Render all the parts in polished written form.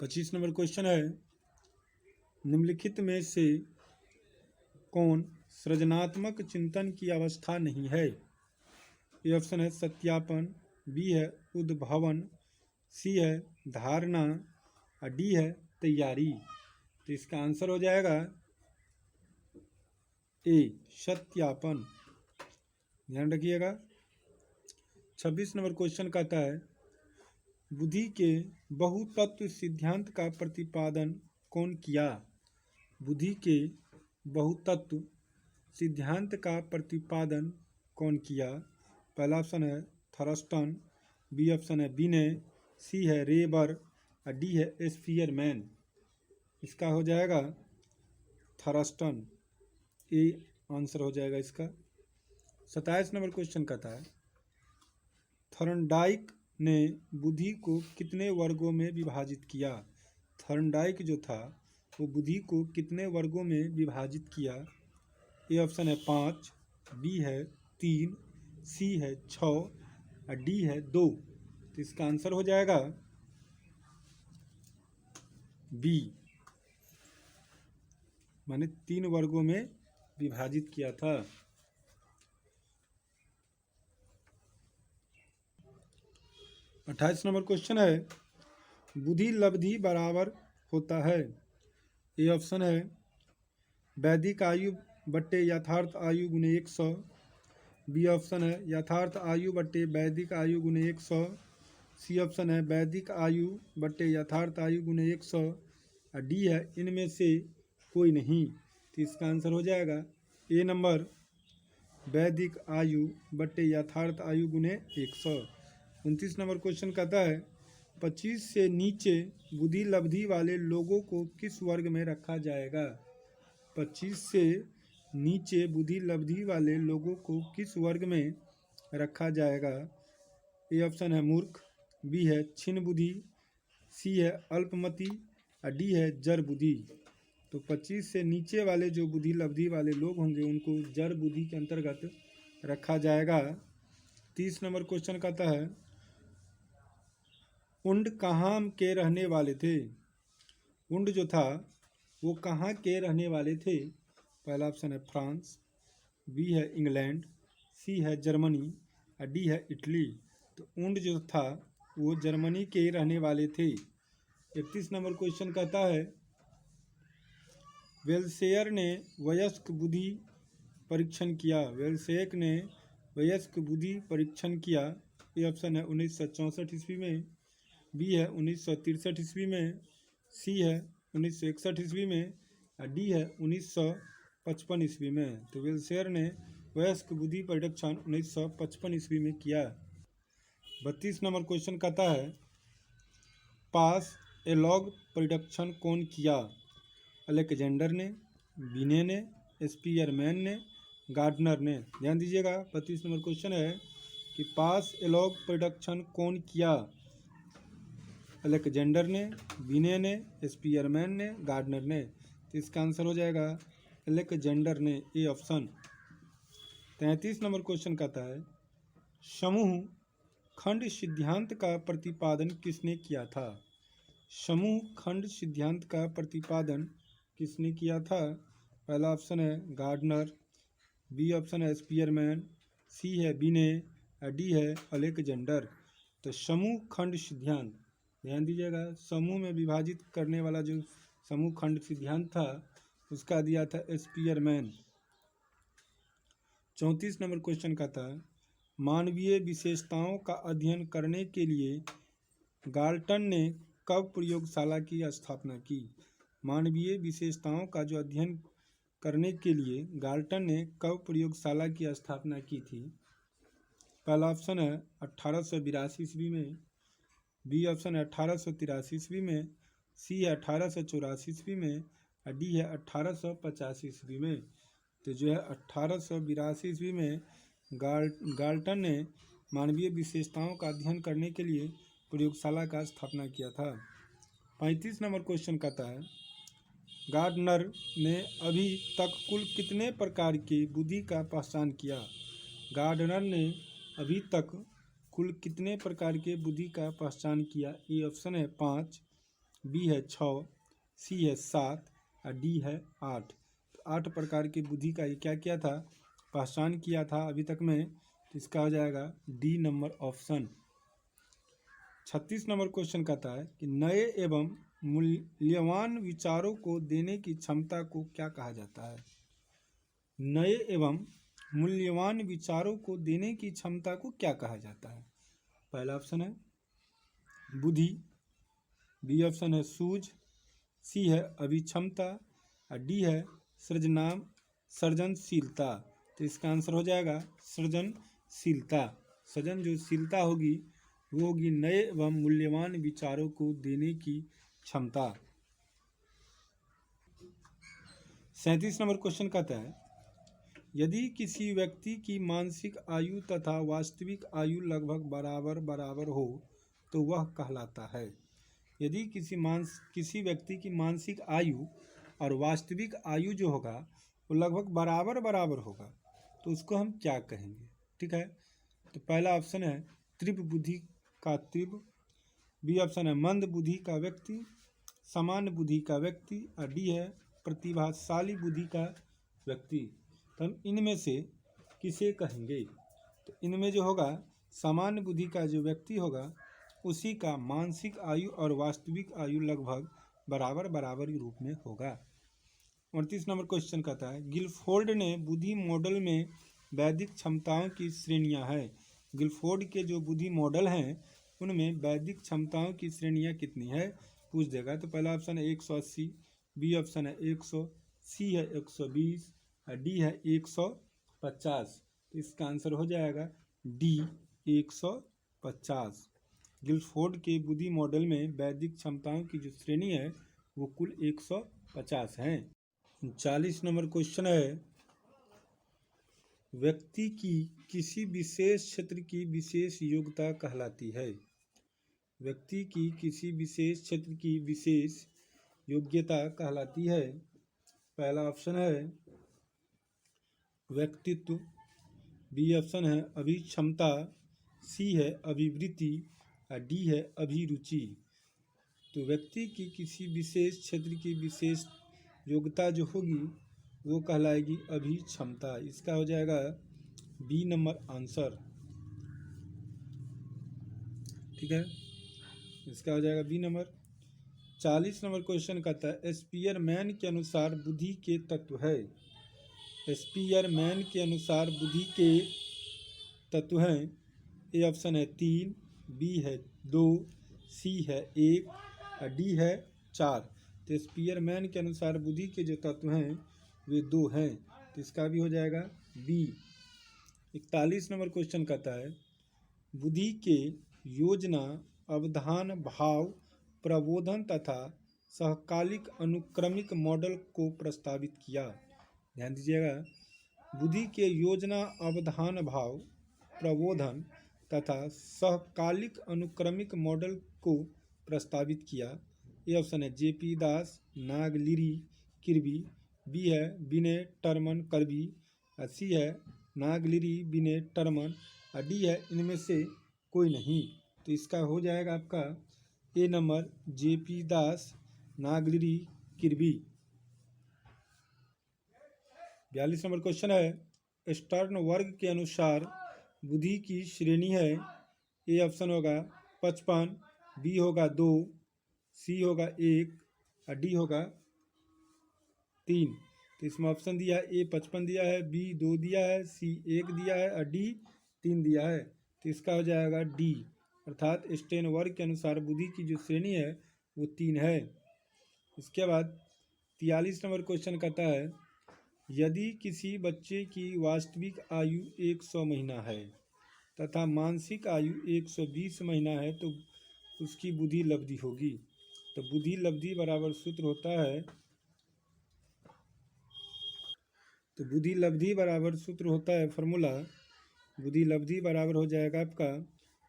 25 number question है, निम्नलिखित में से कौन सृजनात्मक चिंतन की अवस्था नहीं है? ए ऑप्शन है सत्यापन, बी है उद्भावन, सी है धारणा और डी है तैयारी। तो इसका आंसर हो जाएगा ए सत्यापन। ध्यान रखिएगा। 26 नंबर क्वेश्चन कहता है, बुद्धि के बहुतत्व सिद्धांत का प्रतिपादन कौन किया? बुद्धि के बहुतत्व सिद्धांत का प्रतिपादन कौन किया? पहला ऑप्शन है थर्स्टन, बी ऑप्शन है बिने, सी है रेबर और डी है स्पीयरमैन। इसका हो जाएगा थर्स्टन, ए आंसर हो जाएगा इसका। 27 नंबर क्वेश्चन कहता है, थॉर्नडाइक ने बुद्धि को कितने वर्गों में विभाजित किया? थॉर्नडाइक जो था वो बुद्धि को कितने वर्गों में विभाजित किया? ए ऑप्शन है 5, बी है 3, सी है 6 और डी है 2। तो इसका आंसर हो जाएगा बी, माने 3 वर्गों में विभाजित किया था। 28 नंबर क्वेश्चन है, बुद्धि लब्धि बराबर होता है? ए ऑप्शन है वैदिक आयु बट्टे यथार्थ आयु गुने 100, बी ऑप्शन है यथार्थ आयु बट्टे वैदिक आयु गुने 100, सी ऑप्शन है वैदिक आयु बट्टे यथार्थ आयु गुने 100 और डी है इनमें से कोई नहीं। तो इसका आंसर हो जाएगा ए नंबर वैदिक आयु बट्टे यथार्थ आयु गुने 100। 29 नंबर क्वेश्चन कहता है, 25 से नीचे बुद्धि लब्धि वाले लोगों को किस वर्ग में रखा जाएगा? 25 से नीचे बुद्धि लब्धि वाले लोगों को किस वर्ग में रखा जाएगा? ए ऑप्शन है मूर्ख, बी है क्षीण बुद्धि, सी है अल्पमति और डी है जड़ बुद्धि। तो 25 से नीचे वाले जो बुद्धि लब्धि वाले लोग होंगे उनको जड़ बुद्धि के अंतर्गत रखा जाएगा। 30 नंबर क्वेश्चन कहता है, उंड कहाँ के रहने वाले थे? उंड जो था वो कहाँ के रहने वाले थे? पहला ऑप्शन है फ्रांस, बी है इंग्लैंड, सी है जर्मनी और डी है इटली। तो उंड जो था वो जर्मनी के रहने वाले थे। 31 नंबर क्वेश्चन कहता है, वेल्सेयर ने वयस्क बुद्धि परीक्षण किया? वेल्सेयर ने वयस्क बुद्धि परीक्षण किया। ये ऑप्शन है 1964 ईस्वी में, बी है 1963 ईस्वी में, सी है 1961 ईस्वी में और डी है 1955 ईस्वी में। तो वेल्सेयर ने वयस्क बुद्धि परीक्षण 1955 ईस्वी में किया। 32 नंबर क्वेश्चन कहता है, पास ए लॉग परीक्षण कौन किया? अलेक्जेंडर ने, बिने ने, स्पीयरमैन ने, गार्डनर ने। ध्यान दीजिएगा। 32 नंबर क्वेश्चन है कि पास ए लॉग परीक्षण कौन किया? अलेक्जेंडर ने, बिने ने, स्पीयरमैन ने, गार्डनर ने। तो इसका आंसर हो जाएगा अलेक्जेंडर ने, ए ऑप्शन। 33 नंबर क्वेश्चन कहता है, समूह खंड सिद्धांत का प्रतिपादन किसने किया था? समूह खंड सिद्धांत का प्रतिपादन किसने किया था? पहला ऑप्शन है गार्डनर, बी ऑप्शन है स्पीयरमैन, सी है बिने और डी है अलेक्जेंडर। तो समूह खंड सिद्धांत, ध्यान दीजिएगा, समूह में विभाजित करने वाला जो समूह खंड सिद्धांत था उसका दिया था स्पीयरमैन। 34 नंबर क्वेश्चन का था, मानवीय विशेषताओं का अध्ययन करने के लिए गाल्टन ने कब प्रयोगशाला की स्थापना की? मानवीय विशेषताओं का जो अध्ययन करने के लिए गाल्टन ने कब प्रयोगशाला की स्थापना की थी? पहला ऑप्शन है 1882 ईस्वी में, बी ऑप्शन है 1883 ईस्वी में, सी है 1884 ईस्वी में और डी है 1885 ईस्वी में। तो जो है 1882 ईस्वी में गाल्टन ने मानवीय विशेषताओं का अध्ययन करने के लिए प्रयोगशाला का स्थापना किया था। 35 नंबर क्वेश्चन कहता है, गार्डनर ने अभी तक कुल कितने प्रकार की बुद्धि का पहचान किया? गार्डनर ने अभी तक कुल कितने प्रकार के बुद्धि का पहचान किया? ए ऑप्शन है 5, बी है 6, सी है 7 और डी है 8। तो 8 प्रकार की बुद्धि का ये क्या किया था, पहचान किया था अभी तक में। तो इसका हो जाएगा D number option. 36 number question कहता है कि नए एवं मूल्यवान विचारों को देने की क्षमता को क्या कहा जाता है। नए एवं मूल्यवान विचारों को देने की क्षमता को क्या कहा जाता है। पहला ऑप्शन है बुद्धि, बी ऑप्शन है सूझ, सी है अभिक्षमता और डी है सृजनशीलता। तो इसका आंसर हो जाएगा सृजनशीलता। सृजन जो शीलता होगी वो होगी नए एवं मूल्यवान विचारों को देने की क्षमता। 37 नंबर क्वेश्चन कहता है यदि किसी व्यक्ति की मानसिक आयु तथा वास्तविक आयु लगभग बराबर बराबर हो तो वह कहलाता है। यदि किसी व्यक्ति की मानसिक आयु और वास्तविक आयु जो होगा वो लगभग बराबर बराबर होगा तो उसको हम क्या कहेंगे। ठीक है, तो पहला ऑप्शन है तीव्र बुद्धि का तीव्र, बी ऑप्शन है मंद बुद्धि का व्यक्ति, सामान्य बुद्धि का व्यक्ति और डी है प्रतिभाशाली बुद्धि का व्यक्ति। तो हम इनमें से किसे कहेंगे। तो इनमें जो होगा सामान्य बुद्धि का जो व्यक्ति होगा उसी का मानसिक आयु और वास्तविक आयु लगभग बराबर बराबर रूप में होगा। 38 नंबर क्वेश्चन कहता है गिलफोर्ड ने बुद्धि मॉडल में वैदिक क्षमताओं की श्रेणियां हैं। गिलफोर्ड के जो बुद्धि मॉडल हैं उनमें वैदिक क्षमताओं की श्रेणियां कितनी है पूछ देगा। तो पहला ऑप्शन है 180, बी ऑप्शन है 100, सी है 120 और डी है 150। तो इसका आंसर हो जाएगा डी 150। गिलफोर्ड के बुद्धि मॉडल में वैदिक क्षमताओं की जो श्रेणी है वो कुल 150 हैं। 40 नंबर क्वेश्चन है व्यक्ति की किसी विशेष क्षेत्र की विशेष योग्यता कहलाती है। व्यक्ति की किसी विशेष क्षेत्र की विशेष योग्यता कहलाती है। पहला ऑप्शन है व्यक्तित्व, बी ऑप्शन है अभिक्षमता, सी है अभिवृत्ति और डी है अभिरुचि। तो व्यक्ति की किसी विशेष क्षेत्र की विशेष योग्यता जो होगी वो कहलाएगी अभिक्षमता। इसका हो जाएगा बी नंबर आंसर। ठीक है, इसका हो जाएगा बी नंबर। 40 नंबर क्वेश्चन कहता है स्पीयरमैन के अनुसार बुद्धि के तत्व है। स्पीयरमैन के अनुसार बुद्धि के तत्व हैं। ए ऑप्शन है 3, बी है 2, सी है 1 और डी है 4। तो स्पीयरमैन के अनुसार बुद्धि के जो तत्व हैं वे 2 हैं। तो इसका भी हो जाएगा बी। 41 नंबर क्वेश्चन कहता है बुद्धि के योजना, अवधान, भाव, प्रबोधन तथा सहकालिक अनुक्रमिक मॉडल को प्रस्तावित किया। ध्यान दीजिएगा, बुद्धि के योजना, अवधान, भाव, प्रबोधन तथा सहकालिक अनुक्रमिक मॉडल को प्रस्तावित किया। ये ऑप्शन है जेपी दास, नागलिरी किर्बी, बी है विनय टर्मन कर्बी और सी है नागलिरी विनय टर्मन और डी है इनमें से कोई नहीं। तो इसका हो जाएगा आपका ए नंबर जेपी दास, नागलिरी किर्बी। 42 नंबर क्वेश्चन है स्टर्न वर्ग के अनुसार बुद्धि की श्रेणी है। ए ऑप्शन होगा 55, बी होगा 2, सी होगा 1 और डी होगा 3। तो इसमें ऑप्शन दिया है ए 55 दिया है, बी 2 दिया है, सी 1 दिया है और डी 3 दिया है। तो इसका हो जाएगा डी, अर्थात स्टेन वर्ग के अनुसार बुद्धि की जो श्रेणी है वो 3 है। इसके बाद 43 नंबर क्वेश्चन कहता है यदि किसी बच्चे की वास्तविक आयु 100 महीना है तथा मानसिक आयु 120 महीना है तो उसकी बुद्धि लब्धि होगी। तो बुद्धि लब्धि बराबर सूत्र होता है, तो बुद्धि लब्धि बराबर सूत्र होता है फॉर्मूला, बुद्धि लब्धि बराबर हो जाएगा आपका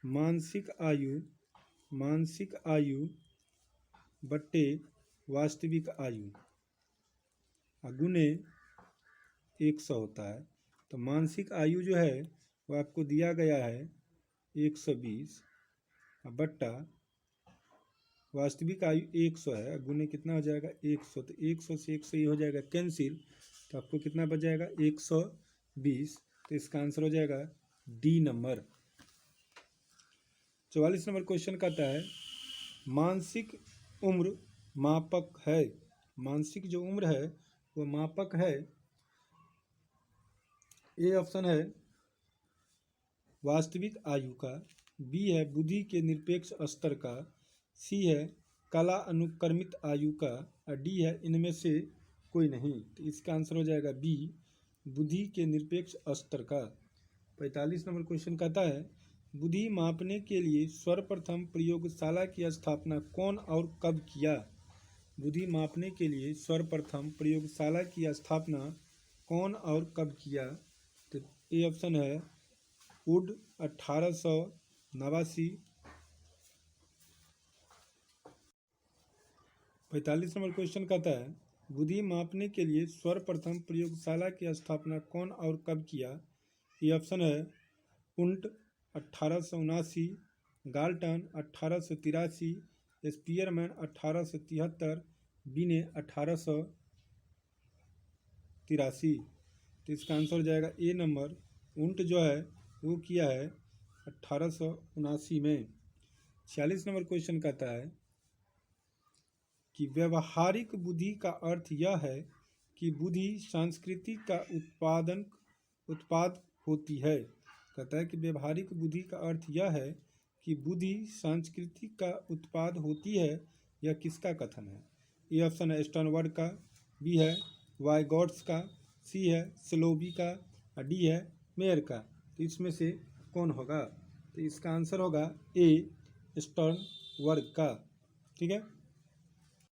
मानसिक आयु बट्टे वास्तविक आयु गुने 100 होता है। तो मानसिक आयु जो है वो आपको दिया गया है 120 बट्टा वास्तविक आयु 100 है, गुने कितना हो जाएगा 100, तो 100 से 100 ये हो जाएगा कैंसिल, तो आपको कितना बच जाएगा 120। तो इसका आंसर हो जाएगा डी नंबर। 44 नंबर क्वेश्चन कहता है मानसिक उम्र मापक है। मानसिक जो उम्र है वो मापक है। ए ऑप्शन है वास्तविक आयु का, बी है बुद्धि के निरपेक्ष स्तर का, सी है कला अनुक्रमित आयु का, और डी है इनमें से कोई नहीं। तो इसका आंसर हो जाएगा बी, बुद्धि के निरपेक्ष स्तर का। 45 नंबर क्वेश्चन कहता है बुद्धि मापने के लिए सर्वप्रथम प्रयोगशाला की स्थापना कौन और कब किया। बुद्धि मापने के लिए सर्वप्रथम प्रयोगशाला की स्थापना कौन और कब किया। तो ए ऑप्शन है वुड 1889। 45 नंबर क्वेश्चन कहता है बुद्धि मापने के लिए सर्वप्रथम प्रयोगशाला की स्थापना कौन और कब किया। ये ऑप्शन है उंट 1879, गाल्टन 1883, स्पीयरमैन 1873, बिने 1883। तो इसका आंसर हो जाएगा ए नंबर, उंट जो है वो किया है 1879 में। 46 नंबर क्वेश्चन कहता है कि व्यवहारिक बुद्धि का अर्थ यह है कि बुद्धि संस्कृति का उत्पाद होती है। कहता है कि व्यवहारिक बुद्धि का अर्थ यह है कि बुद्धि संस्कृति का उत्पाद होती है। यह किसका कथन है। ए ऑप्शन है स्टर्नबर्ग का, बी है वाइगॉट्स का, सी है स्लोबी का, और डी है मेयर का। तो इसमें से कौन होगा। तो इसका आंसर होगा ए स्टर्नबर्ग का। ठीक है।